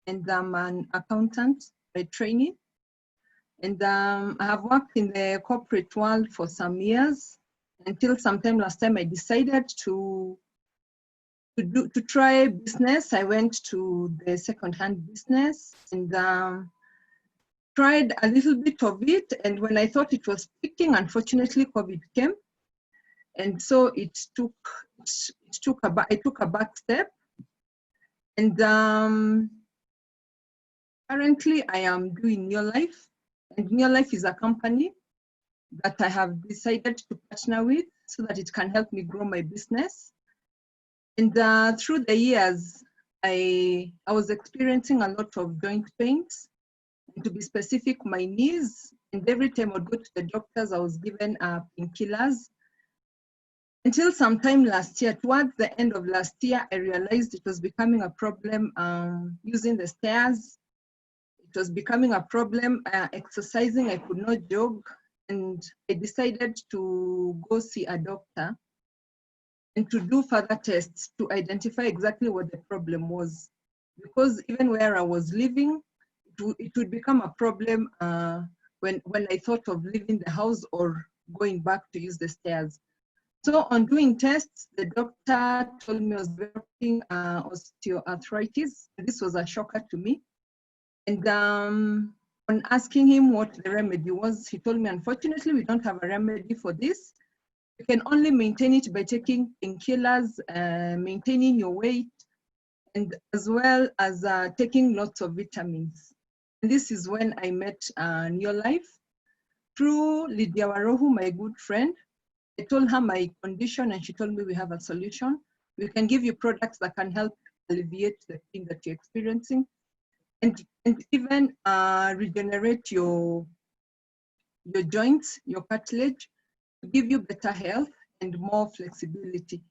and I'm an accountant by training. And I have worked in the corporate world for some years, until sometime last time I decided to try business. I went to the second-hand business and tried a little bit of it. And when I thought it was peaking, unfortunately, COVID came. And so I took a back step. And currently I am doing New Life. And New Life is a company that I have decided to partner with so that it can help me grow my business. And through the years, I was experiencing a lot of joint pains. And to be specific, my knees. And every time I would go to the doctors, I was given painkillers. Until sometime last year, towards the end of last year, I realized it was becoming a problem using the stairs. It was becoming a problem exercising. I could not jog. And I decided to go see a doctor and to do further tests to identify exactly what the problem was. Because even where I was living, it would become a problem when I thought of leaving the house or going back to use the stairs. So on doing tests, the doctor told me I was developing osteoarthritis. This was a shocker to me. And on asking him what the remedy was, he told me, unfortunately, we don't have a remedy for this. You can only maintain it by taking painkillers, maintaining your weight, and as well as taking lots of vitamins. And this is when I met New Life through Lydia Warohu, my good friend. I told her my condition and she told me we have a solution. We can give you products that can help alleviate the pain that you're experiencing and even regenerate your joints, your cartilage, to give you better health and more flexibility.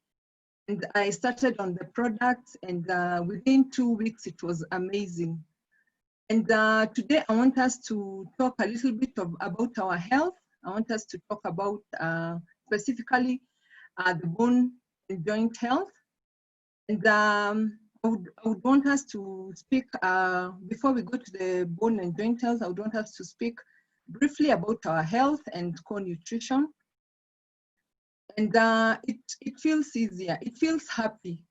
And I started on the products and within 2 weeks, it was amazing. And today I want us to talk a little bit about our health. I want us to talk about specifically the bone and joint health. And I would want us to speak, before we go to the bone and joint health, I would want us to speak briefly about our health and core nutrition. And it feels easier, it feels happy.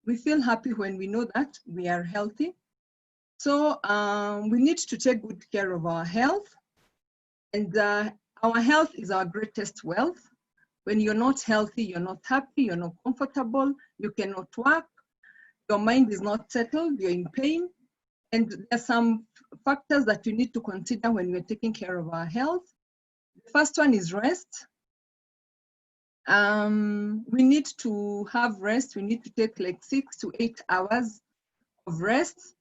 We feel happy when we know that we are healthy. So we need to take good care of our health. And our health is our greatest wealth. When you're not healthy, you're not happy, you're not comfortable, you cannot work, your mind is not settled, you're in pain. And there's some factors that you need to consider when we're taking care of our health. The first one is rest. We need to have rest. We need to take like 6 to 8 hours of rest.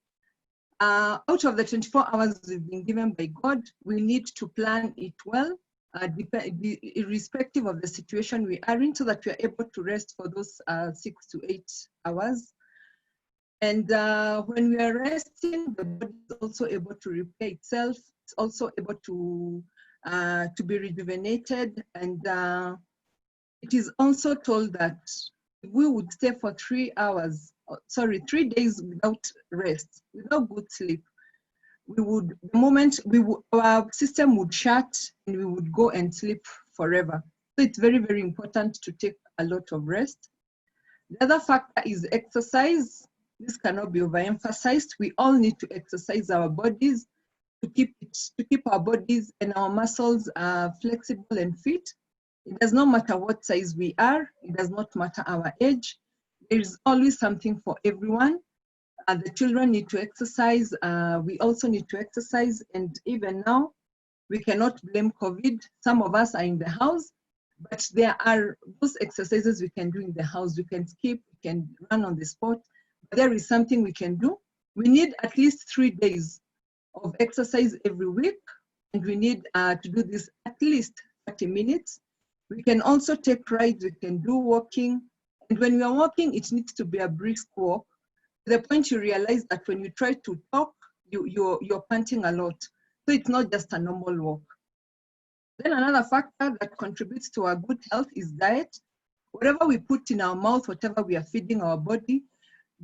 Out of the 24 hours we've been given by God, we need to plan it well, irrespective of the situation we are in, so that we are able to rest for those 6 to 8 hours. And when we are resting, the body is also able to repair itself. It's also able to be rejuvenated. And it is also told that if we would stay for 3 days without rest, without good sleep, our system would shut and we would go and sleep forever. So it's very, very important to take a lot of rest. The other factor is exercise. This cannot be overemphasized. We all need to exercise our bodies to keep our bodies and our muscles flexible and fit. It does not matter what size we are. It does not matter our age. There is always something for everyone. The children need to exercise. We also need to exercise. And even now, we cannot blame COVID. Some of us are in the house, but there are those exercises we can do in the house. We can skip, we can run on the spot. But there is something we can do. We need at least 3 days of exercise every week. And we need to do this at least 30 minutes. We can also take rides, we can do walking. And when we are walking, it needs to be a brisk walk. To the point you realize that when you try to talk, you're panting a lot. So it's not just a normal walk. Then another factor that contributes to our good health is diet. Whatever we put in our mouth, whatever we are feeding our body,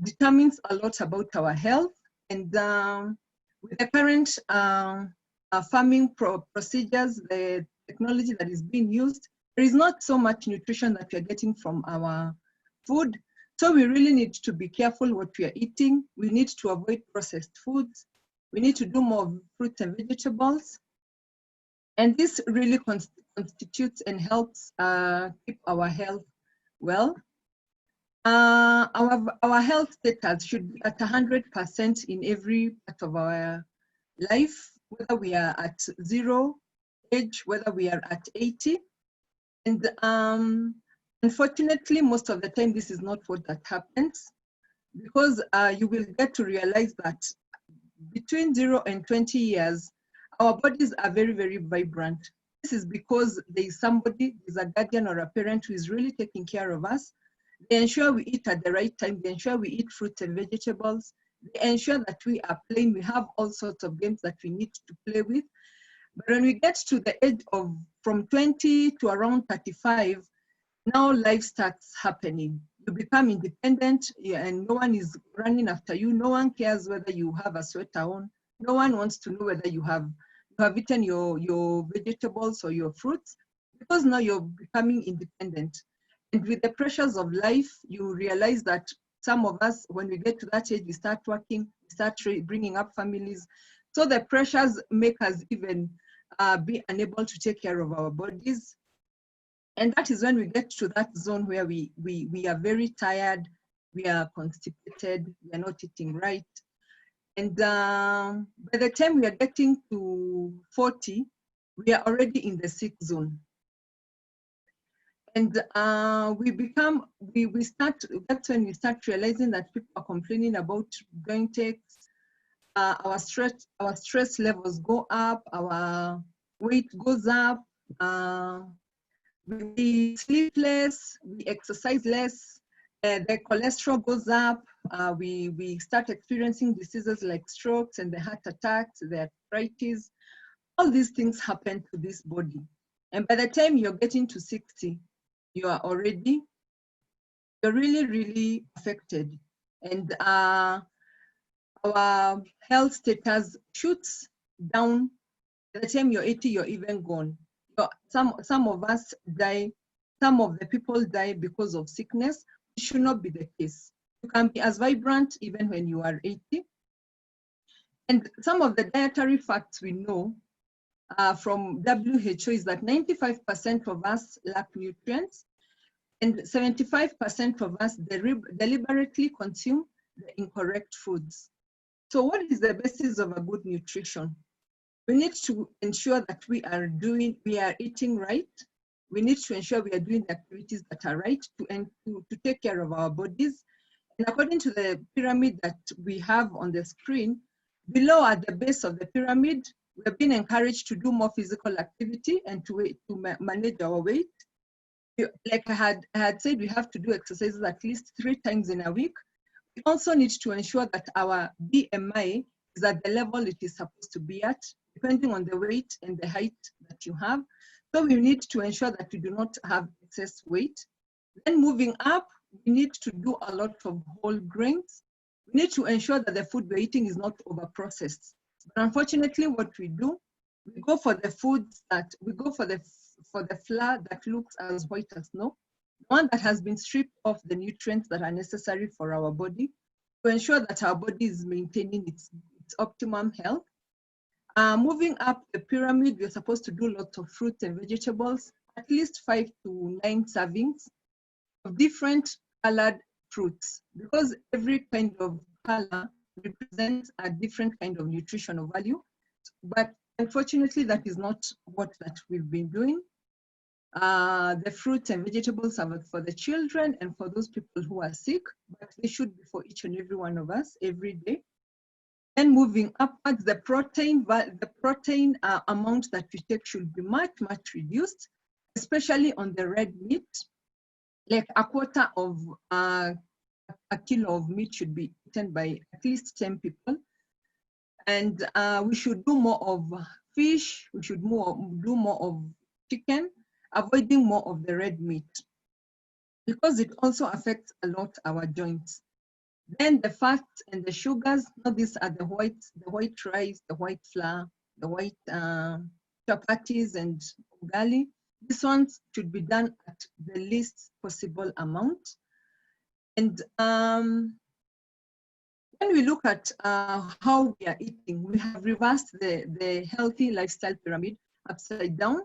determines a lot about our health. And with the current farming procedures, the technology that is being used, there is not so much nutrition that we are getting from our food. So we really need to be careful what we are eating. We need to avoid processed foods. We need to do more fruits and vegetables. And this really constitutes and helps keep our health well. Our health status should be at 100% in every part of our life, whether we are at 0 age, whether we are at 80. And unfortunately, most of the time, this is not what that happens, because you will get to realize that between 0 and 20 years, our bodies are very, very vibrant. This is because there is somebody, there's a guardian or a parent who is really taking care of us. They ensure we eat at the right time. They ensure we eat fruits and vegetables. They ensure that we are playing. We have all sorts of games that we need to play with. But when we get to the age of from 20 to around 35, now life starts happening. You become independent, and no one is running after you. No one cares whether you have a sweater on. No one wants to know whether you have eaten your vegetables or your fruits, because now you're becoming independent. And with the pressures of life, you realize that some of us, when we get to that age, we start working, we start bringing up families. So the pressures make us even be unable to take care of our bodies. And that is when we get to that zone where we are very tired, we are constipated, we are not eating right. And by the time we are getting to 40, we are already in the sick zone. And we start, that's when we start realizing that people are complaining about joint aches, our stress levels go up, our weight goes up, we sleep less, we exercise less, the cholesterol goes up, we start experiencing diseases like strokes and the heart attacks, the arthritis. All these things happen to this body. And by the time you're getting to 60, you are already, you're really, really affected. And our health status shoots down. By the time you're 80, you're even gone. Some of us die, some of the people die because of sickness. It should not be the case. You can be as vibrant even when you are 80. And some of the dietary facts we know from WHO is that 95% of us lack nutrients, and 75% of us deliberately consume the incorrect foods. So what is the basis of a good nutrition? We need to ensure that we are eating right. We need to ensure we are doing the activities that are right to take care of our bodies. And according to the pyramid that we have on the screen, below at the base of the pyramid, we have been encouraged to do more physical activity and to manage our weight. Like I had said, we have to do exercises at least 3 times in a week. We also need to ensure that our BMI is at the level it is supposed to be at, depending on the weight and the height that you have. So we need to ensure that we do not have excess weight. Then moving up, we need to do a lot of whole grains. We need to ensure that the food we're eating is not over-processed. But unfortunately, what we do, we go for the foods that, we go for the flour that looks as white as snow, one that has been stripped of the nutrients that are necessary for our body to ensure that our body is maintaining its optimum health. Moving up the pyramid, we're supposed to do lots of fruits and vegetables, at least 5 to 9 servings of different colored fruits, because every kind of color represents a different kind of nutritional value. But unfortunately, that is not what we've been doing. The fruits and vegetables are for the children and for those people who are sick, but they should be for each and every one of us every day. Then moving upwards, the protein amount that we take should be much, much reduced, especially on the red meat. Like a quarter of a kilo of meat should be eaten by at least 10 people. And we should do more of fish, we should do more of chicken, avoiding more of the red meat, because it also affects a lot our joints. Then the fats and the sugars, now these are the white rice, the white flour, the white chapatis and ugali. These ones should be done at the least possible amount. And when we look at how we are eating, we have reversed the healthy lifestyle pyramid upside down,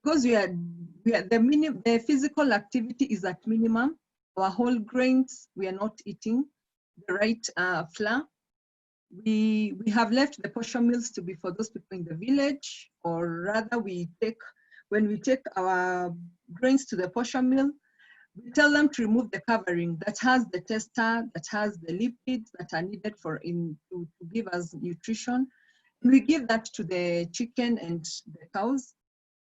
because the physical activity is at minimum. Our whole grains, we are not eating the right flour. We have left the portion meals to be for those people in the village, or rather when we take our grains to the portion mill, we tell them to remove the covering that has the tester, that has the lipids that are needed to give us nutrition. We give that to the chicken and the cows.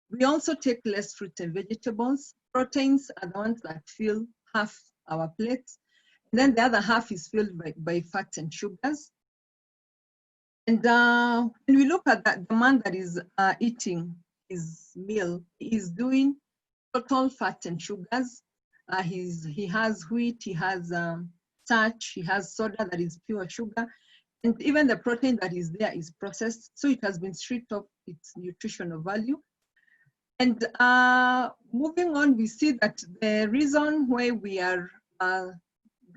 We also take less fruit and vegetables. Proteins are the ones that fill half our plates. And then the other half is filled by fats and sugars. And when we look at that, the man that is eating his meal is doing total fats and sugars. He has wheat, he has starch, he has soda that is pure sugar, and even the protein that is there is processed, so it has been stripped of its nutritional value. And moving on, we see that the reason why we are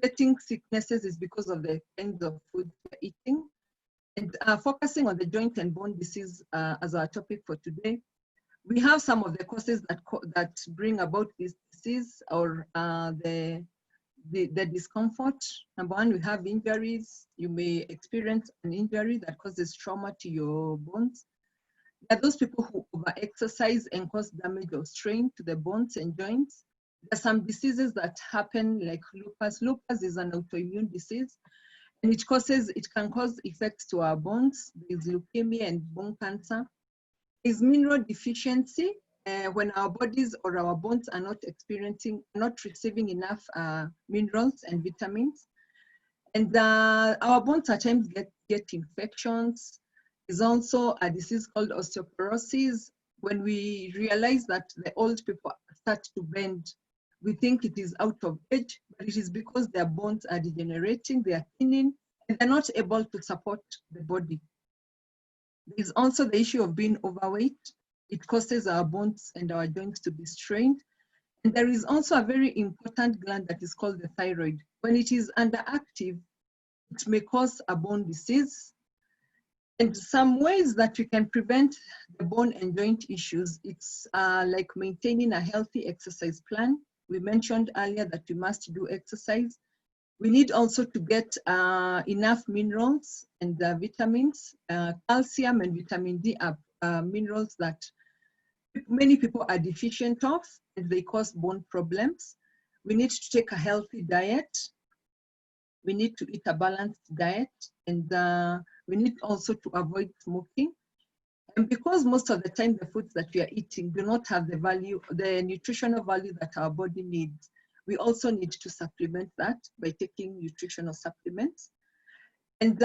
getting sicknesses is because of the kinds of food we're eating. And focusing on the joint and bone disease as our topic for today, we have some of the causes that bring about this disease, or the discomfort. Number one, we have injuries. You may experience an injury that causes trauma to your bones. There are those people who over-exercise and cause damage or strain to the bones and joints. There are some diseases that happen like lupus. Lupus is an autoimmune disease, and it can cause effects to our bones. There's leukemia and bone cancer. There's mineral deficiency when our bodies or our bones are not receiving enough minerals and vitamins. And our bones at times get infections. There's also a disease called osteoporosis. When we realize that the old people start to bend, we think it is out of age, but it is because their bones are degenerating, they are thinning, and they're not able to support the body. There's also the issue of being overweight. It causes our bones and our joints to be strained. And there is also a very important gland that is called the thyroid. When it is underactive, it may cause a bone disease. And some ways that we can prevent the bone and joint issues, it's like maintaining a healthy exercise plan. We mentioned earlier that we must do exercise. We need also to get enough minerals and vitamins. Calcium and vitamin D are minerals that many people are deficient of, and they cause bone problems. We need to take a healthy diet. We need to eat a balanced diet, and we need also to avoid smoking. And because most of the time the foods that we are eating do not have the nutritional value that our body needs, we also need to supplement that by taking nutritional supplements. And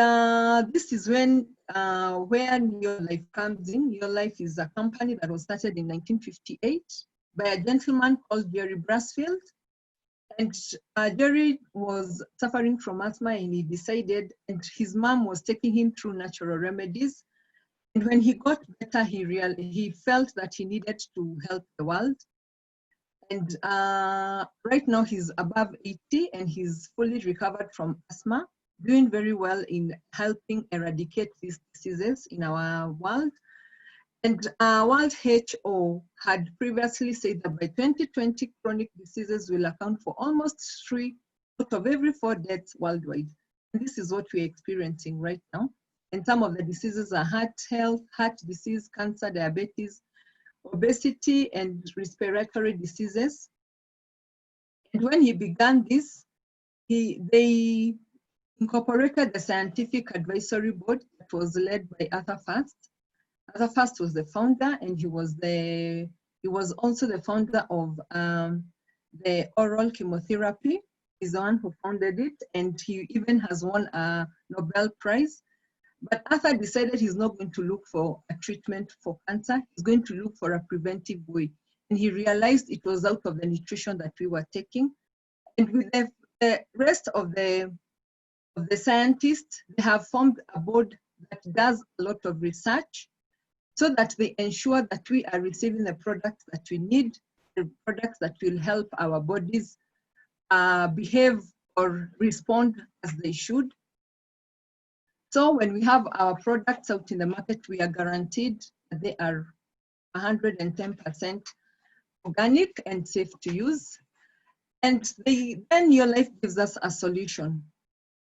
this is where Neolife comes in. Neolife is a company that was started in 1958 by a gentleman called Jerry Brasfield. And Jerry was suffering from asthma, and he decided, and his mom was taking him through natural remedies. And when he got better, he felt that he needed to help the world. And right now he's above 80 and he's fully recovered from asthma, doing very well in helping eradicate these diseases in our world. And World WHO had previously said that by 2020, chronic diseases will account for almost 3 out of every 4 deaths worldwide. And this is what we're experiencing right now. And some of the diseases are heart disease, cancer, diabetes, obesity, and respiratory diseases. And when he began this, they incorporated the scientific advisory board that was led by Arthur First. Arthur First was the founder, and he was also the founder of the oral chemotherapy. He's the one who founded it, and he even has won a Nobel Prize. But Arthur decided he's not going to look for a treatment for cancer. He's going to look for a preventive way. And he realized it was out of the nutrition that we were taking. And with the rest of the of the scientists. They have formed a board that does a lot of research so that they ensure that we are receiving the products that we need, the products that will help our bodies behave or respond as they should. So when we have our products out in the market, we are guaranteed that they are 110% organic and safe to use. And then Your Life gives us a solution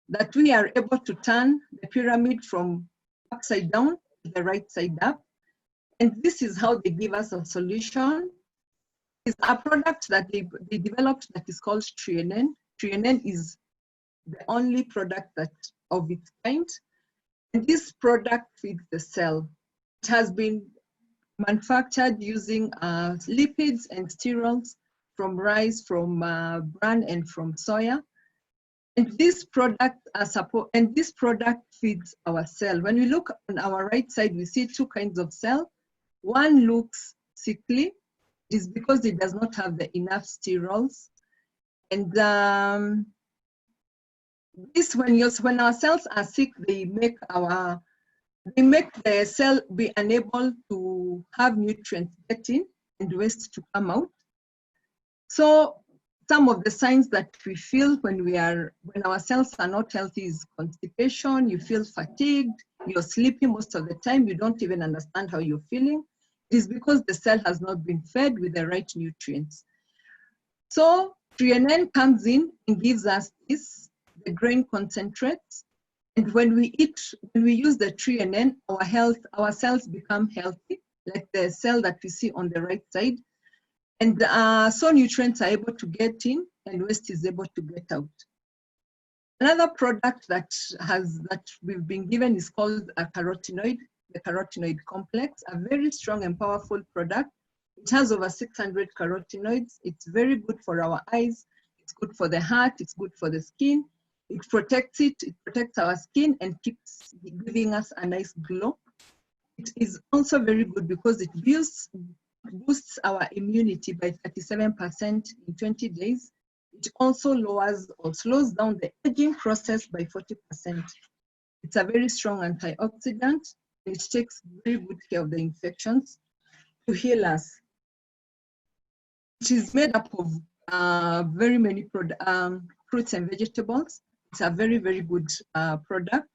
that we are able to turn the pyramid from upside down to the right side up. And this is how they give us a solution. It's a product that they developed that is called Trienen. Trienen is the only product that of its kind. And this product feeds the cell. It has been manufactured using lipids and sterols from rice, from bran, and from soya. And this product feeds our cell. When we look on our right side, we see two kinds of cell. One looks sickly. It is because it does not have the enough sterols. And when our cells are sick, they make the cell be unable to have nutrients get in and waste to come out. So some of the signs that we feel when our cells are not healthy is constipation. You feel fatigued, you're sleepy most of the time, you don't even understand how you're feeling. It is because the cell has not been fed with the right nutrients. So Trienen comes in and gives us the grain concentrates. And when we use the Trienen, our cells become healthy, like the cell that we see on the right side. And so nutrients are able to get in and waste is able to get out. Another product that we've been given is called a carotenoid, the carotenoid complex, a very strong and powerful product. It has over 600 carotenoids. It's very good for our eyes. It's good for the heart. It's good for the skin. It protects our skin and keeps giving us a nice glow. It is also very good because it boosts our immunity by 37% in 20 days. It also slows down the aging process by 40%. It's a very strong antioxidant. It takes very good care of the infections to heal us. It is made up of very many fruits and vegetables. It's a very, very good product.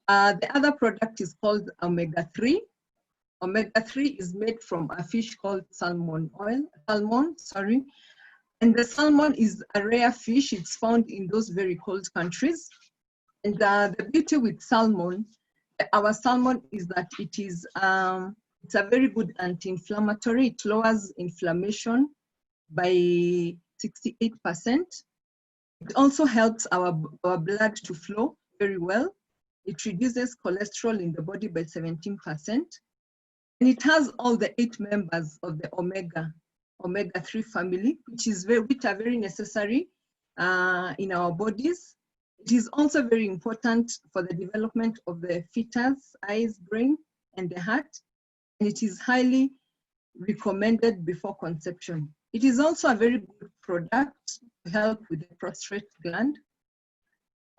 The other product is called omega-3. Omega-3 is made from a fish called salmon. And the salmon is a rare fish. It's found in those very cold countries. And the beauty with our salmon is that it's a very good anti-inflammatory. It lowers inflammation by 68%. It also helps our blood to flow very well. It reduces cholesterol in the body by 17%. And it has all the 8 members of the omega-3 family, which are very necessary in our bodies. It is also very important for the development of the fetus, eyes, brain, and the heart. And it is highly recommended before conception. It is also a very good product to help with the prostate gland.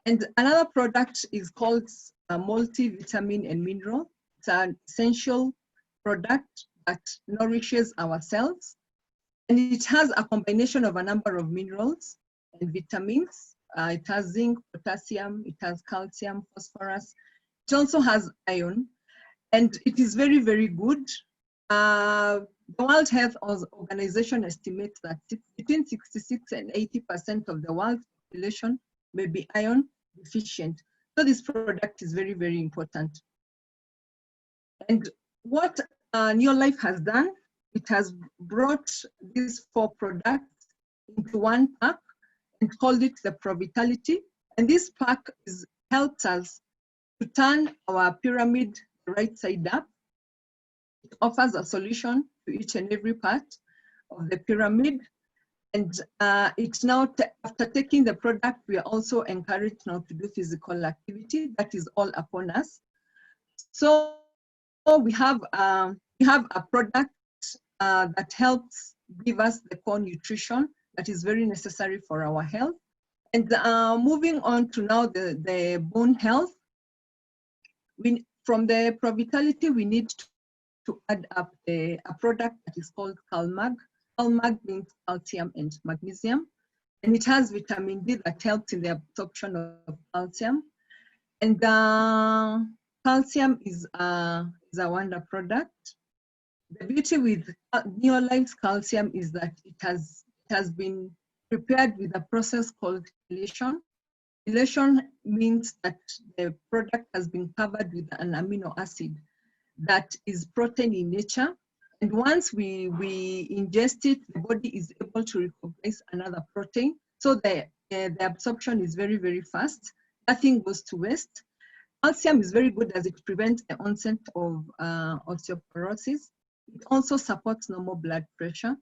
And another product is called multivitamin and mineral. It's an essential product that nourishes our cells. And it has a combination of a number of minerals and vitamins. It has zinc, potassium, it has calcium, phosphorus. It also has iron. And it is very, very good. The World Health Organization estimates that between 66 and 80% of the world's population may be iron deficient. So this product is very, very important. And what Your Life has done, it has brought these 4 products into one pack and called it the Provitality. And this pack helps us to turn our pyramid right side up. It offers a solution to each and every part of the pyramid. And it's now, after taking the product, we are also encouraged now to do physical activity. That is all upon us. So we have a product that helps give us the core nutrition that is very necessary for our health. And moving on to now the bone health, from the Provitality, we need to add up a product that is called CalMag. CalMag means calcium and magnesium, and it has vitamin D that helps in the absorption of calcium. And calcium is a wonder product. The beauty with Neolife's calcium is that it has been prepared with a process called chelation. Chelation means that the product has been covered with an amino acid that is protein in nature. And once we ingest it, the body is able to recognize another protein. So the absorption is very, very fast. Nothing goes to waste. Calcium is very good as it prevents the onset of osteoporosis. It also supports normal blood pressure.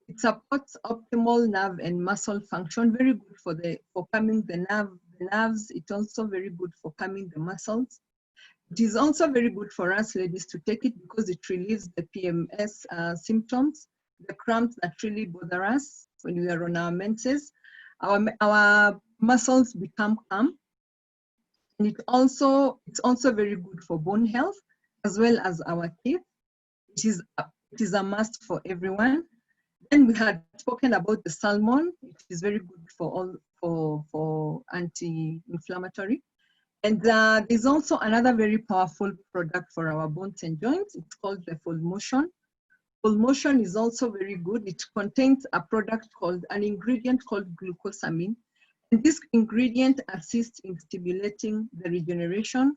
It supports optimal nerve and muscle function, very good for calming the nerves. It's also very good for calming the muscles. It is also very good for us ladies to take it because it relieves the PMS symptoms, the cramps that really bother us when we are on our menses. Our muscles become calm. And it's also very good for bone health as well as our teeth. It is a must for everyone. Then we had spoken about the salmon. It is very good for anti-inflammatory. And there's also another very powerful product for our bones and joints. It's called the Full Motion. Full Motion is also very good. It contains an ingredient called glucosamine. And this ingredient assists in stimulating the regeneration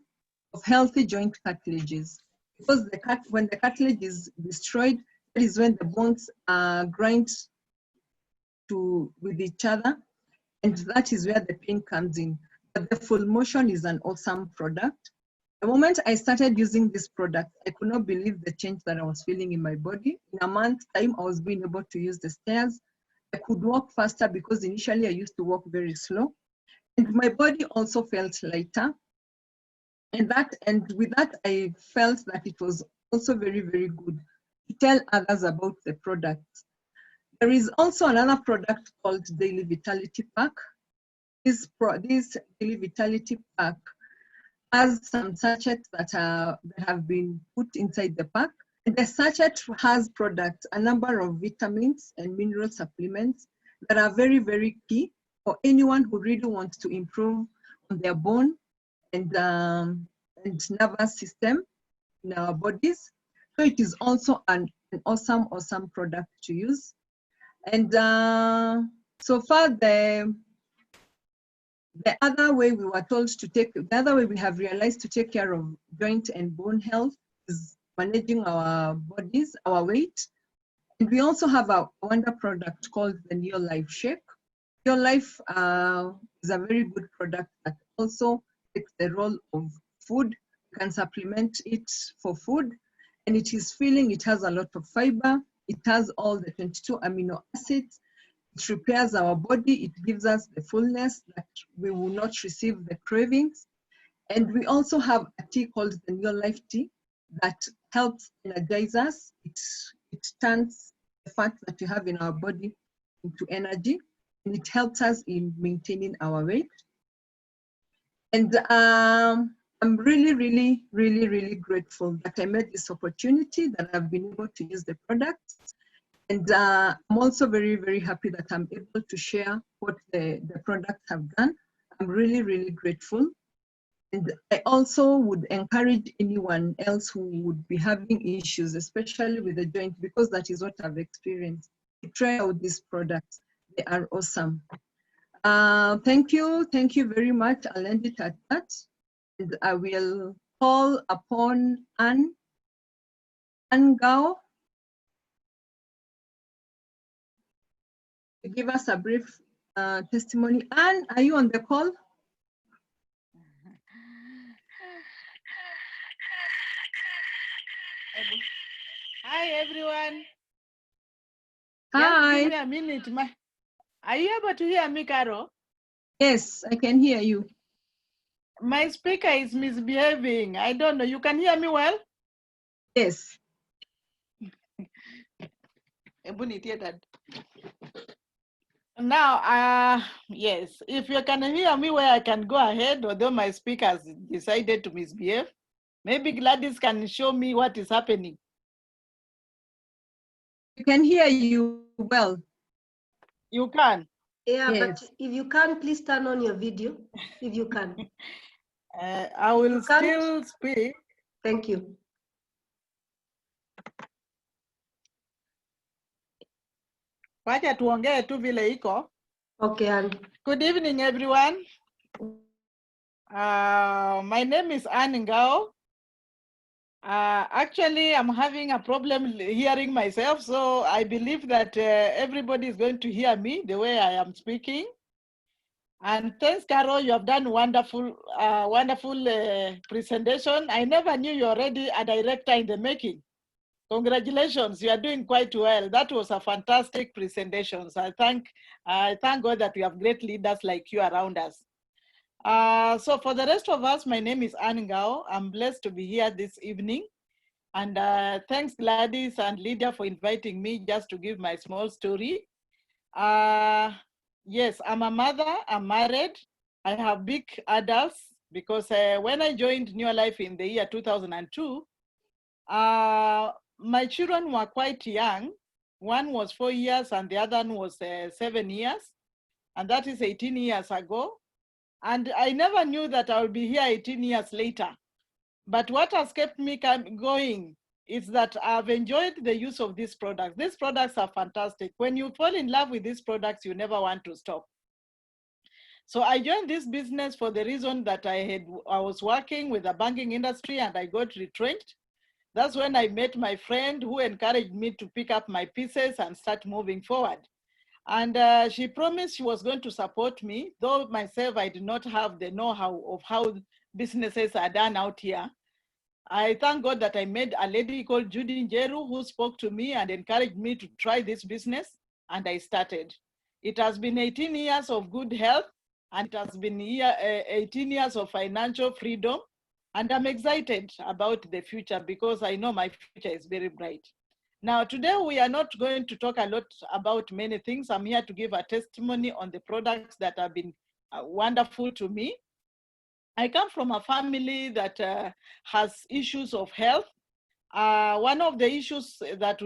of healthy joint cartilages. Because when the cartilage is destroyed, that is when the bones grind with each other, and that is where the pain comes in. But the Full Motion is an awesome product. The moment I started using this product, I could not believe the change that I was feeling in my body. In a month's time, I was being able to use the stairs. I could walk faster because initially I used to walk very slow. And my body also felt lighter. And with that, I felt that it was also very, very good to tell others about the product. There is also another product called Daily Vitality Pack. This Daily Vitality Pack has some sachets that have been put inside the pack. And the sachet has a number of vitamins and mineral supplements that are very, very key for anyone who really wants to improve on their bone and nervous system in our bodies. So it is also an awesome product to use. And so far, the other way we have realized to take care of joint and bone health is managing our bodies, our weight. And we also have a wonder product called the Neolife Shake. Neolife is a very good product that also takes the role of food. You can supplement it for food, and it has a lot of fiber. It has all the 22 amino acids. It repairs our body. It gives us the fullness that we will not receive the cravings. And we also have a tea called the Neolife tea that helps energize us. It turns the fat that we have in our body into energy, and it helps us in maintaining our weight. And I'm really, really, really, really grateful that I made this opportunity, that I've been able to use the products. And I'm also very, very happy that I'm able to share what the products have done. I'm really, really grateful. And I also would encourage anyone else who would be having issues, especially with the joint, because that is what I've experienced, to try out these products. They are awesome. Thank you very much. I'll end it at that. And I will call upon Anne Gao to give us a brief testimony. Anne, are you on the call? Hi, everyone. Hi. Just give me a minute. Are you able to hear me, Carol? Yes, I can hear you. My speaker is misbehaving. I don't know. You can hear me well? Yes. Now, yes, if you can hear me where I can go ahead, although my speaker has decided to misbehave, maybe Gladys can show me what is happening. We can hear you well. You can? Yeah, Yes. but if you can, please turn on your video, if you can. I will still speak. Thank you. Wacha tuongee tu vile iko. Okay, and Good evening, everyone. My name is Anne Ngao. Actually, I'm having a problem hearing myself, so I believe that everybody is going to hear me the way I am speaking. And thanks, Carol, you have done wonderful, wonderful presentation. I never knew you're already a director in the making. Congratulations, you are doing quite well. That was a fantastic presentation. So I thank God that we have great leaders like you around us. So for the rest of us, my name is Anne Ngao. I'm blessed to be here this evening. And thanks Gladys and Lydia for inviting me just to give my small story. Yes, I'm a mother, I'm married. I have big adults because when I joined New Life in the year 2002, my children were quite young. One was 4 years and the other one was 7 years. And that is 18 years ago. And I never knew that I would be here 18 years later. But what has kept me going is that I've enjoyed the use of these products. These products are fantastic. When you fall in love with these products, you never want to stop. So I joined this business for the reason that I was working with the banking industry and I got retrenched. That's when I met my friend who encouraged me to pick up my pieces and start moving forward. And she promised she was going to support me, though myself, I did not have the know-how of how businesses are done out here. I thank God that I met a lady called Judy Njeru who spoke to me and encouraged me to try this business, and I started. It has been 18 years of good health, and it has been 18 years of financial freedom, and I'm excited about the future because I know my future is very bright. Now, today we are not going to talk a lot about many things. I'm here to give a testimony on the products that have been wonderful to me. I come from a family that has issues of health. One of the issues that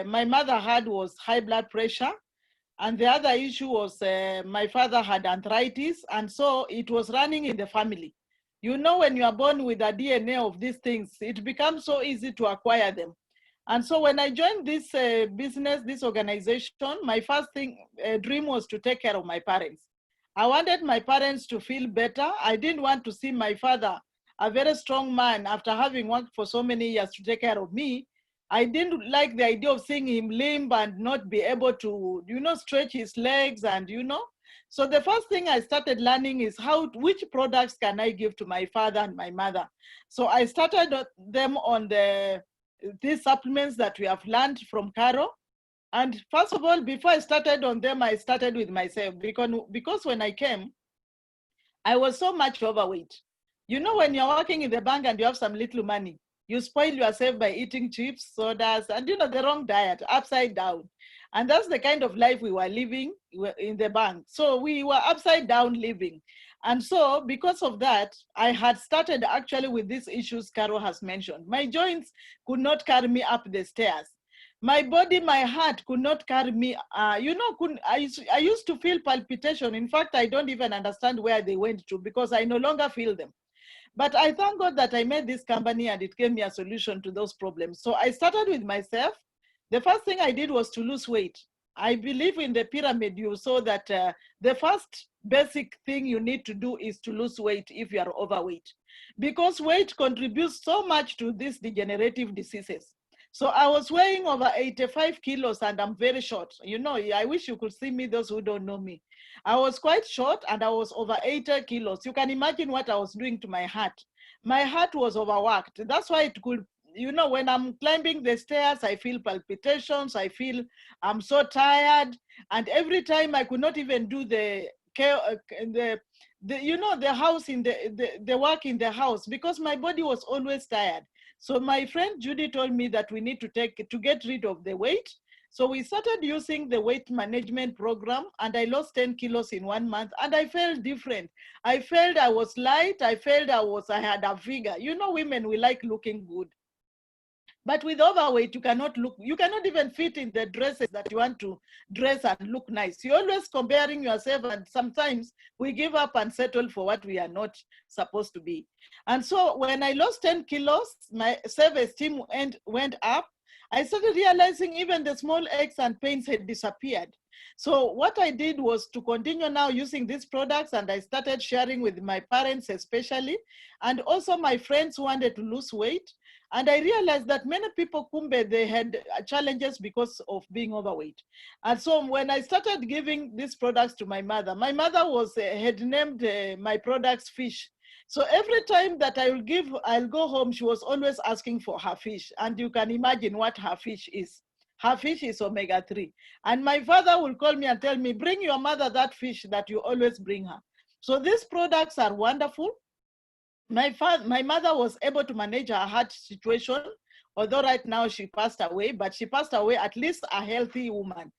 my mother had was high blood pressure. And the other issue was my father had arthritis. And so it was running in the family. You know, when you are born with a DNA of these things, it becomes so easy to acquire them. And so when I joined this business, this organization, my first dream was to take care of my parents. I wanted my parents to feel better. I didn't want to see my father, a very strong man, after having worked for so many years to take care of me. I didn't like the idea of seeing him limp and not be able to, stretch his legs and. So the first thing I started learning is which products can I give to my father and my mother. So I started them on these supplements that we have learned from Caro. And first of all, before I started on them, I started with myself because when I came, I was so much overweight. You know, when you're working in the bank and you have some little money, you spoil yourself by eating chips, sodas, and the wrong diet, upside down. And that's the kind of life we were living in the bank. So we were upside down living. And so because of that, I had started actually with these issues Caro has mentioned. My joints could not carry me up the stairs. My body, my heart could not carry me. I used to feel palpitation. In fact, I don't even understand where they went to because I no longer feel them. But I thank God that I made this company and it gave me a solution to those problems. So I started with myself. The first thing I did was to lose weight. I believe in the pyramid, you saw that the first basic thing you need to do is to lose weight if you are overweight, because weight contributes so much to these degenerative diseases. So I was weighing over 85 kilos and I'm very short. I wish you could see me, those who don't know me. I was quite short and I was over 80 kilos. You can imagine what I was doing to my heart. My heart was overworked. That's why it could, when I'm climbing the stairs, I feel palpitations. I feel I'm so tired. And every time I could not even do the house the work in the house because my body was always tired. So my friend Judy told me that we need to get rid of the weight. So we started using the weight management program, and I lost 10 kilos in 1 month, and I felt different. I felt I was light. I felt I had a figure. You know, women, we like looking good. But with overweight, you cannot even fit in the dresses that you want to dress and look nice. You're always comparing yourself, and sometimes we give up and settle for what we are not supposed to be. And so when I lost 10 kilos, my self-esteem went up. I started realizing even the small aches and pains had disappeared. So what I did was to continue now using these products, and I started sharing with my parents especially, and also my friends who wanted to lose weight. And I realized that many people, kumbe, they had challenges because of being overweight. And so when I started giving these products to my mother had named my products fish. So every time that I'll go home, she was always asking for her fish. And you can imagine what her fish is. Her fish is omega-3. And my father will call me and tell me, bring your mother that fish that you always bring her. So these products are wonderful. My mother was able to manage her heart situation, although right now she passed away, but she passed away at least a healthy woman.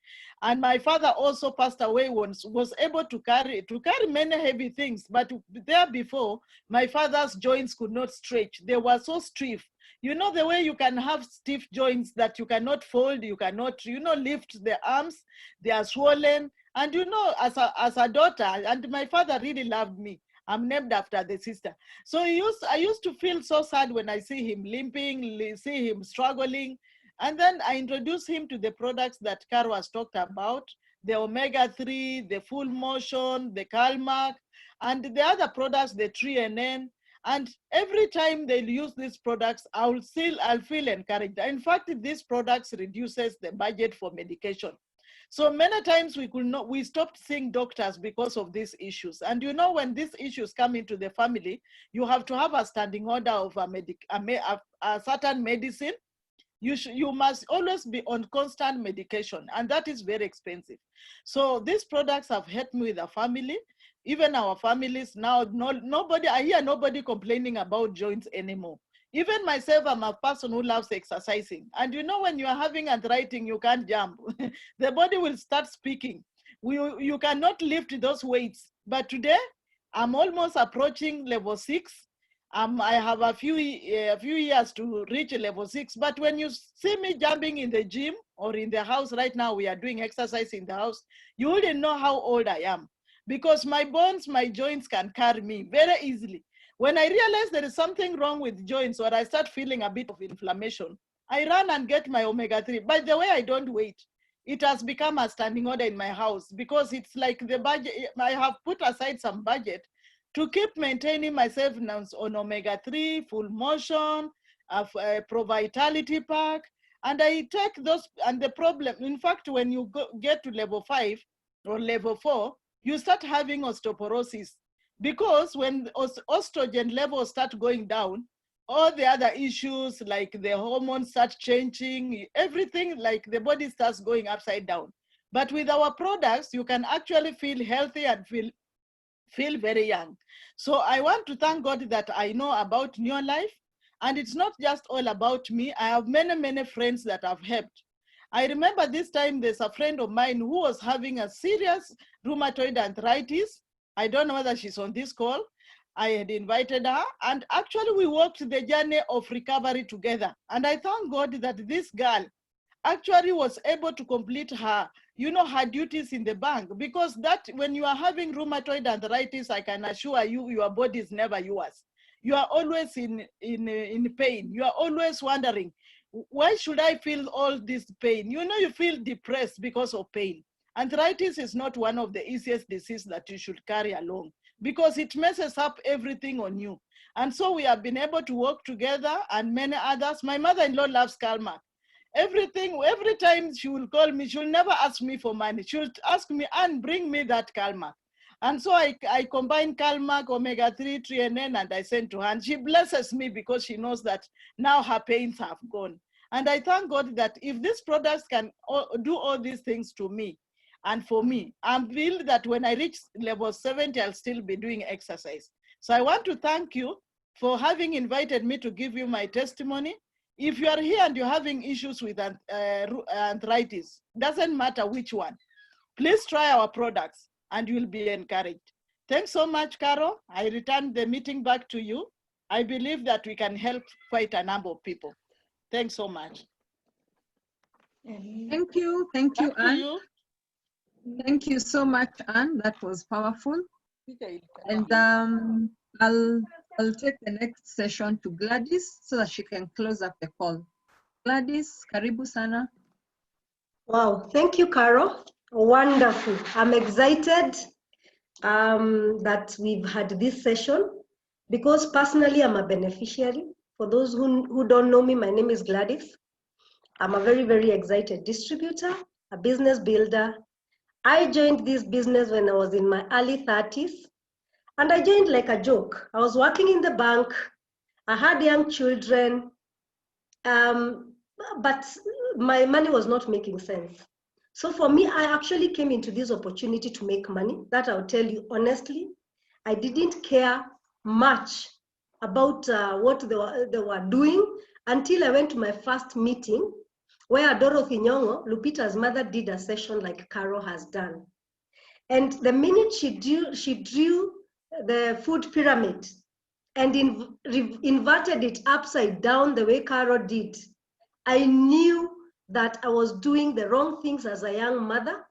And my father also passed away, was able to carry many heavy things, but there before, my father's joints could not stretch. They were so stiff. You know, the way you can have stiff joints that you cannot fold, you cannot, lift the arms, they are swollen. And as a daughter, and my father really loved me. I'm named after the sister. So I used to feel so sad when I see him limping, see him struggling. And then I introduced him to the products that Caro has talked about, the omega-3, the full motion, the Calmac, and the other products, the 3NN. And every time they use these products, I'll feel encouraged. In fact, these products reduces the budget for medication. So many times we stopped seeing doctors because of these issues. And when these issues come into the family, you have to have a standing order of a certain medicine. You must always be on constant medication, and that is very expensive. So these products have helped me with the family. Even our families now, I hear nobody complaining about joints anymore. Even myself, I'm a person who loves exercising. And when you are having arthritis, you can't jump. The body will start speaking. You cannot lift those weights. But today, I'm almost approaching level 6. I have a few years to reach level 6. But when you see me jumping in the gym or in the house right now, we are doing exercise in the house, you wouldn't know how old I am. Because my bones, my joints can carry me very easily. When I realize there is something wrong with joints, or I start feeling a bit of inflammation, I run and get my omega-3. By the way, I don't wait. It has become a standing order in my house because it's like the budget. I have put aside some budget to keep maintaining myself on omega-3, full motion, Pro Vitality Pack, and I take those. And the problem, in fact, when you get to level 5 or level 4, you start having osteoporosis. Because when estrogen levels start going down, all the other issues like the hormones start changing, everything like the body starts going upside down. But with our products, you can actually feel healthy and feel very young. So I want to thank God that I know about New Life. And it's not just all about me. I have many, many friends that I've helped. I remember this time there's a friend of mine who was having a serious rheumatoid arthritis. I don't know whether she's on this call. I had invited her, and actually we walked the journey of recovery together. And I thank God that this girl actually was able to complete her, her duties in the bank, because that when you are having rheumatoid arthritis, I can assure you, your body is never yours. You are always in pain. You are always wondering, why should I feel all this pain? You feel depressed because of pain. Arthritis is not one of the easiest diseases that you should carry along because it messes up everything on you. And so we have been able to work together, and many others. My mother-in-law loves Calmac. Every time she will call me, she'll never ask me for money. She'll ask me, and bring me that Calmac. And so I combine Calmac, omega-3, 3NN, and I send to her. And she blesses me because she knows that now her pains have gone. And I thank God that if these products can do all these things to me, and for me, I feel that when I reach level 70, I'll still be doing exercise. So I want to thank you for having invited me to give you my testimony. If you are here and you're having issues with arthritis, doesn't matter which one, please try our products and you'll be encouraged. Thanks so much, Carol. I return the meeting back to you. I believe that we can help quite a number of people. Thanks so much. Thank you, Back to Anne. you. Thank you so much, Anne. That was powerful. And I'll take the next session to Gladys so that she can close up the call. Gladys, karibu sana. Wow, thank you, Carol. Wonderful. I'm excited that we've had this session because personally I'm a beneficiary. For those who don't know me, my name is Gladys. I'm a very, very excited distributor, a business builder. I joined this business when I was in my early 30s, and I joined like a joke. I was working in the bank. I had young children, but my money was not making sense. So for me, I actually came into this opportunity to make money. That I'll tell you honestly. I didn't care much about what they were doing until I went to my first meeting where Dorothy Nyong'o, Lupita's mother, did a session like Carol has done. And the minute she drew the food pyramid and inverted it upside down the way Carol did, I knew that I was doing the wrong things as a young mother,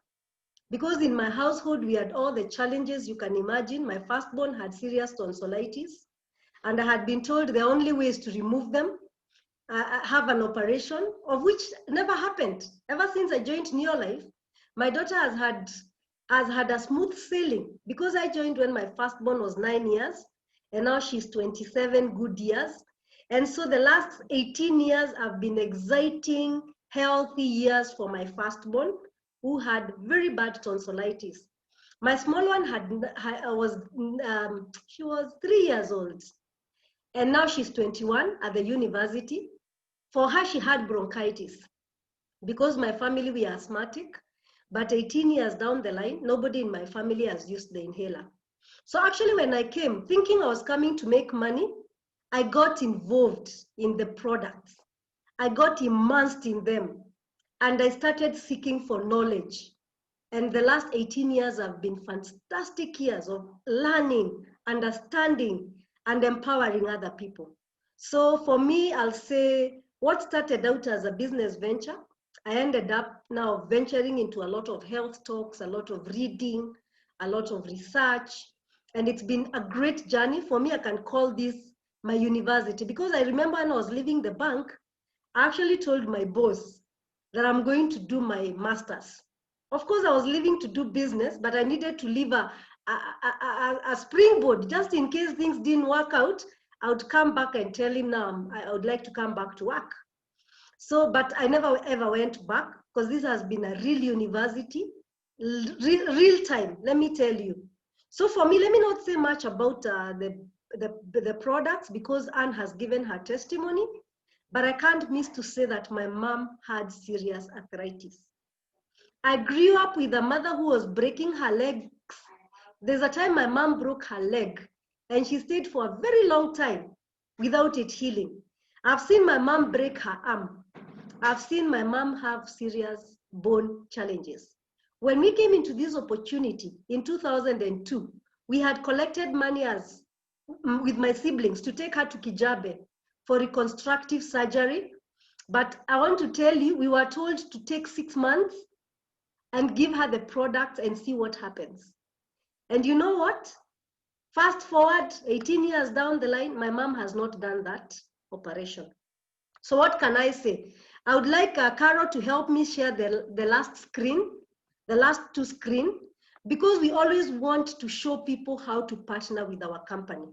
because in my household, we had all the challenges you can imagine. My firstborn had serious tonsillitis, and I had been told the only way is to remove them, have an operation, of which never happened. Ever since I joined Neolife, my daughter has had a smooth sailing, because I joined when my firstborn was 9 years, and now she's 27 good years. And so the last 18 years have been exciting, healthy years for my firstborn, who had very bad tonsillitis. My small one she was 3 years old, and now she's 21 at the university. For her, she had bronchitis. Because my family, we are asthmatic, but 18 years down the line, nobody in my family has used the inhaler. So actually when I came, thinking I was coming to make money, I got involved in the products. I got immersed in them, and I started seeking for knowledge. And the last 18 years have been fantastic years of learning, understanding, and empowering other people. So for me, I'll say what started out as a business venture, I ended up now venturing into a lot of health talks, a lot of reading, a lot of research, and it's been a great journey. For me, I can call this my university, because I remember when I was leaving the bank, I actually told my boss that I'm going to do my master's. Of course, I was leaving to do business, but I needed to leave a springboard just in case things didn't work out. I would come back and tell him now I would like to come back to work. So, but I never ever went back, because this has been a real university, real time, let me tell you. So for me, let me not say much about the products, because Anne has given her testimony, but I can't miss to say that my mom had serious arthritis. I grew up with a mother who was breaking her legs. There's a time my mom broke her leg, and she stayed for a very long time without it healing. I've seen my mom break her arm. I've seen my mom have serious bone challenges. When we came into this opportunity in 2002, we had collected money with my siblings to take her to Kijabe for reconstructive surgery. But I want to tell you, we were told to take 6 months and give her the products and see what happens. And you know what? Fast forward 18 years down the line, my mom has not done that operation. So what can I say? I would like Carol to help me share the last screen, the last 2 screens, because we always want to show people how to partner with our company.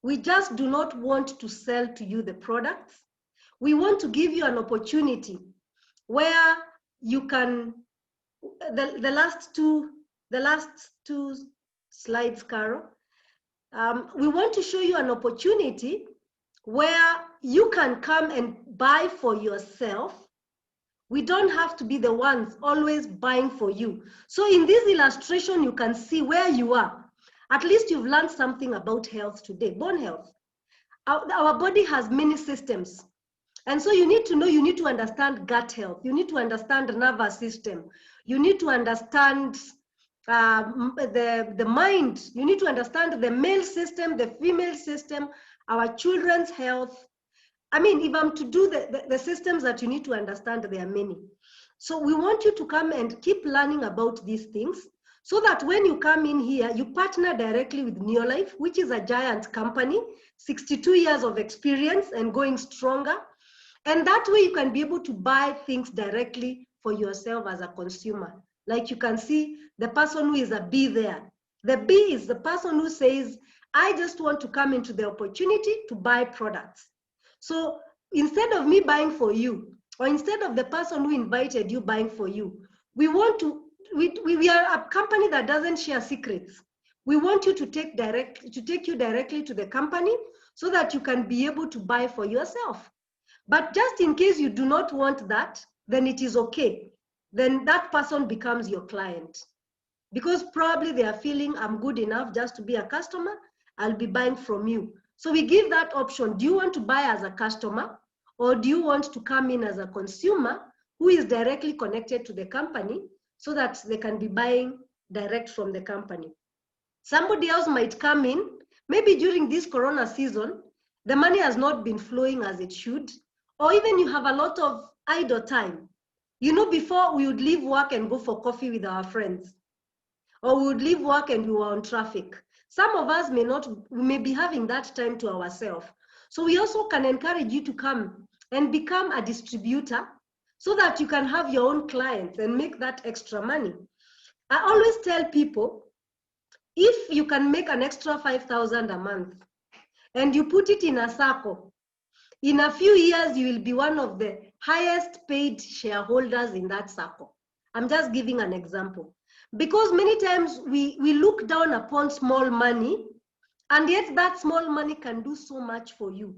We just do not want to sell to you the products. We want to give you an opportunity where you can, the last two slides, Carol. We want to show you an opportunity where you can come and buy for yourself. We don't have to be the ones always buying for you. So in this illustration, you can see where you are. At least you've learned something about health today, bone health. Our body has many systems. And so you need to know, you need to understand gut health. You need to understand the nervous system. You need to understand the mind. You need to understand the male system, the female system, our children's health. I mean, if I'm to do the systems that you need to understand, there are many. So we want you to come and keep learning about these things so that when you come in here, you partner directly with Neolife, which is a giant company, 62 years of experience and going stronger. And that way you can be able to buy things directly for yourself as a consumer. Like you can see the person who is a B there. The B is the person who says, I just want to come into the opportunity to buy products. So instead of me buying for you, or instead of the person who invited you buying for you, we want to, we are a company that doesn't share secrets. We want you to take you directly to the company so that you can be able to buy for yourself. But just in case you do not want that, then it is okay. Then that person becomes your client. Because probably they are feeling, I'm good enough just to be a customer, I'll be buying from you. So we give that option. Do you want to buy as a customer, or do you want to come in as a consumer who is directly connected to the company so that they can be buying direct from the company? Somebody else might come in, maybe during this Corona season, the money has not been flowing as it should, or even you have a lot of idle time. You know, before we would leave work and go for coffee with our friends, or we would leave work and we were on traffic. Some of us may be having that time to ourselves. So we also can encourage you to come and become a distributor so that you can have your own clients and make that extra money. I always tell people, if you can make an extra 5,000 a month and you put it in a circle, in a few years, you will be one of the highest paid shareholders in that circle. I'm just giving an example. Because many times we look down upon small money, and yet that small money can do so much for you.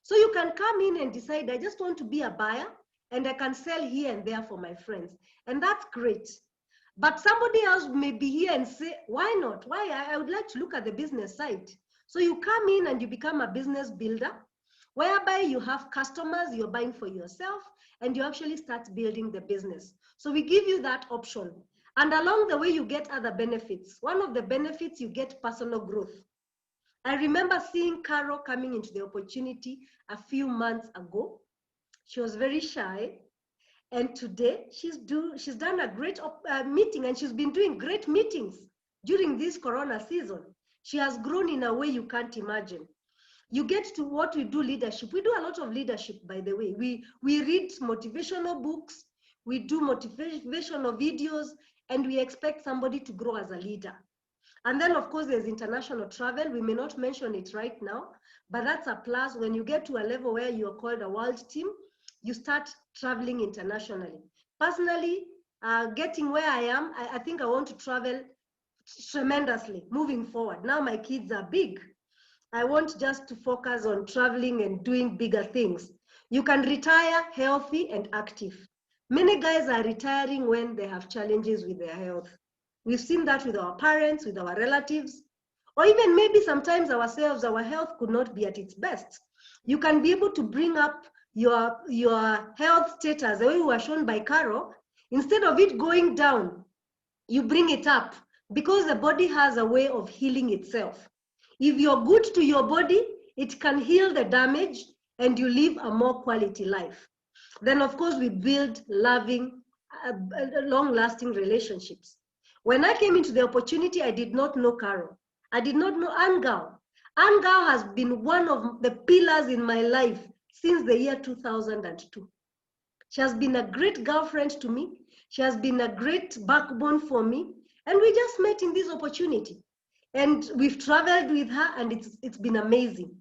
So you can come in and decide, I just want to be a buyer and I can sell here and there for my friends. And that's great. But somebody else may be here and say, why not? Why? I would like to look at the business side. So you come in and you become a business builder, whereby you have customers, you're buying for yourself, and you actually start building the business. So we give you that option. And along the way, you get other benefits. One of the benefits, you get personal growth. I remember seeing Carol coming into the opportunity a few months ago. She was very shy. And today, she's done a great meeting, and she's been doing great meetings during this Corona season. She has grown in a way you can't imagine. You get to what we do leadership. We do a lot of leadership, by the way. We read motivational books, we do motivational videos, and we expect somebody to grow as a leader. And then, of course, there's international travel. We may not mention it right now, but that's a plus. When you get to a level where you're called a world team, you start traveling internationally. Personally, getting where I am, I think I want to travel tremendously moving forward. Now my kids are big. I want just to focus on traveling and doing bigger things. You can retire healthy and active. Many guys are retiring when they have challenges with their health. We've seen that with our parents, with our relatives, or even maybe sometimes ourselves, our health could not be at its best. You can be able to bring up your health status, the way we were shown by Carol. Instead of it going down, you bring it up, because the body has a way of healing itself. If you're good to your body, it can heal the damage and you live a more quality life. Then, of course, we build loving, long-lasting relationships. When I came into the opportunity, I did not know Carol. I did not know Angao. Angao has been one of the pillars in my life since the year 2002. She has been a great girlfriend to me. She has been a great backbone for me. And we just met in this opportunity. And we've traveled with her, and it's been amazing.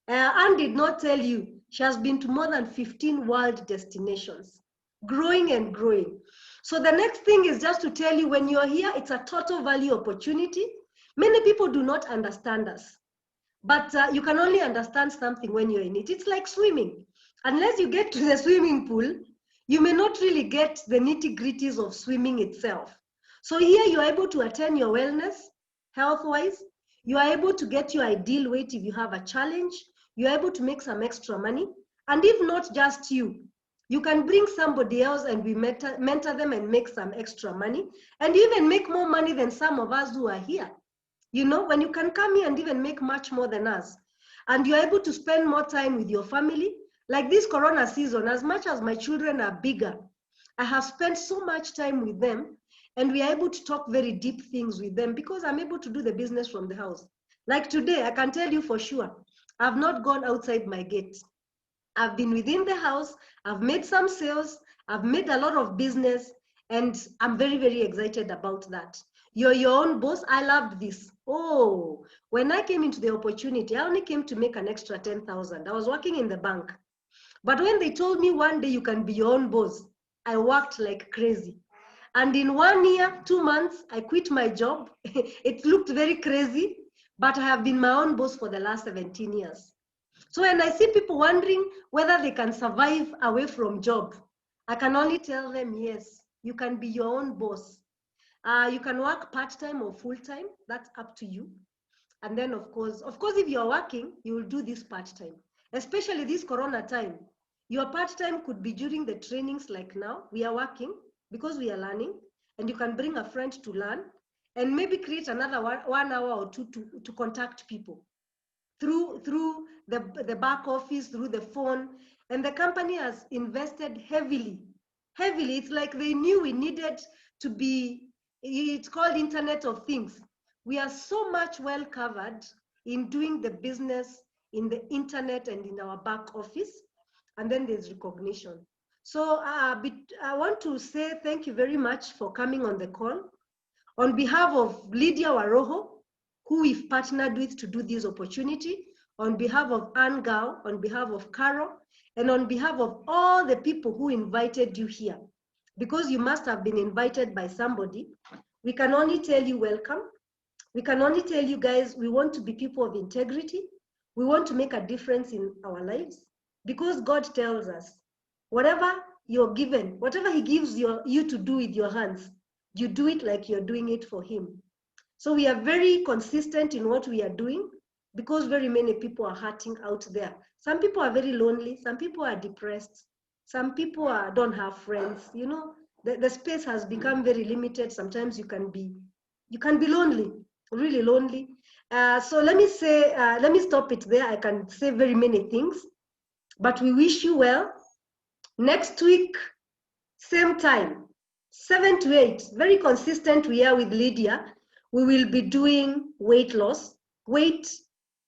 Anne did not tell you, she has been to more than 15 world destinations, growing and growing. So the next thing is just to tell you, when you're here, it's a total value opportunity. Many people do not understand us, but you can only understand something when you're in it. It's like swimming. Unless you get to the swimming pool, you may not really get the nitty-gritties of swimming itself. So here you're able to attain your wellness, health-wise. You are able to get your ideal weight if you have a challenge. You're able to make some extra money. And if not just you, you can bring somebody else and we mentor them and make some extra money, and even make more money than some of us who are here. You know, when you can come here and even make much more than us, and you're able to spend more time with your family, like this Corona season, as much as my children are bigger, I have spent so much time with them, and we are able to talk very deep things with them because I'm able to do the business from the house. Like today, I can tell you for sure, I've not gone outside my gate. I've been within the house, I've made some sales, I've made a lot of business, and I'm very, very excited about that. You're your own boss. I loved this. Oh, when I came into the opportunity, I only came to make an extra 10,000. I was working in the bank. But when they told me one day you can be your own boss, I worked like crazy. And in 1 year, 2 months, I quit my job. It looked very crazy, but I have been my own boss for the last 17 years. So when I see people wondering whether they can survive away from job, I can only tell them, yes, you can be your own boss. You can work part-time or full-time, that's up to you. And then of course, if you're working, you will do this part-time, especially this Corona time. Your part-time could be during the trainings like now. We are working because we are learning, and you can bring a friend to learn and maybe create another 1 hour or two to contact people through the back office, through the phone. And the company has invested heavily. It's like they knew we needed to be, it's called Internet of Things. We are so much well covered in doing the business in the internet and in our back office, and then there's recognition. So I want to say thank you very much for coming on the call. On behalf of Lydia Waroho, who we've partnered with to do this opportunity, on behalf of Anne Gao, on behalf of Carol, and on behalf of all the people who invited you here, because you must have been invited by somebody, we can only tell you welcome. We can only tell you guys, we want to be people of integrity. We want to make a difference in our lives, because God tells us, whatever you're given, whatever he gives you to do with your hands, you do it like you're doing it for him. So we are very consistent in what we are doing, because very many people are hurting out there. Some people are very lonely. Some people are depressed. Some people don't have friends. You know, the space has become very limited. Sometimes you can be lonely, really lonely. So let me stop it there. I can say very many things, but we wish you well. Next week, same time, 7 to 8, very consistent we are with Lydia. We will be doing weight loss, weight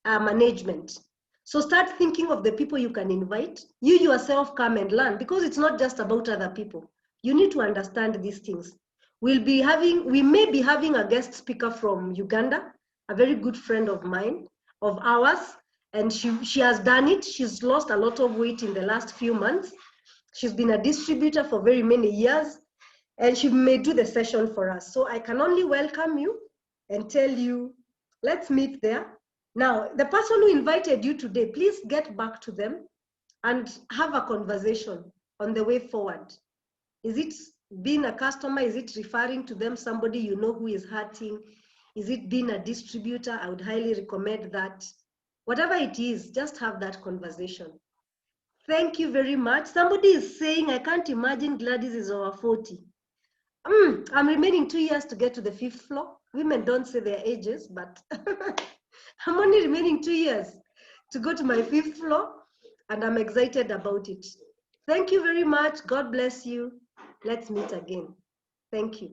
management. So start thinking of the people you can invite. You yourself come and learn, because it's not just about other people. You need to understand these things. We may be having a guest speaker from Uganda, a very good friend of mine, of ours, and she has done it. She's lost a lot of weight in the last few months. She's been a distributor for very many years, and she may do the session for us. So I can only welcome you and tell you, let's meet there. Now, the person who invited you today, please get back to them and have a conversation on the way forward. Is it being a customer? Is it referring to them somebody you know who is hurting? Is it being a distributor? I would highly recommend that. Whatever it is, just have that conversation. Thank you very much. Somebody is saying, I can't imagine Gladys is over 40. I'm remaining 2 years to get to the 5th floor. Women don't say their ages, but I'm only remaining 2 years to go to my 5th floor, and I'm excited about it. Thank you very much. God bless you. Let's meet again. Thank you.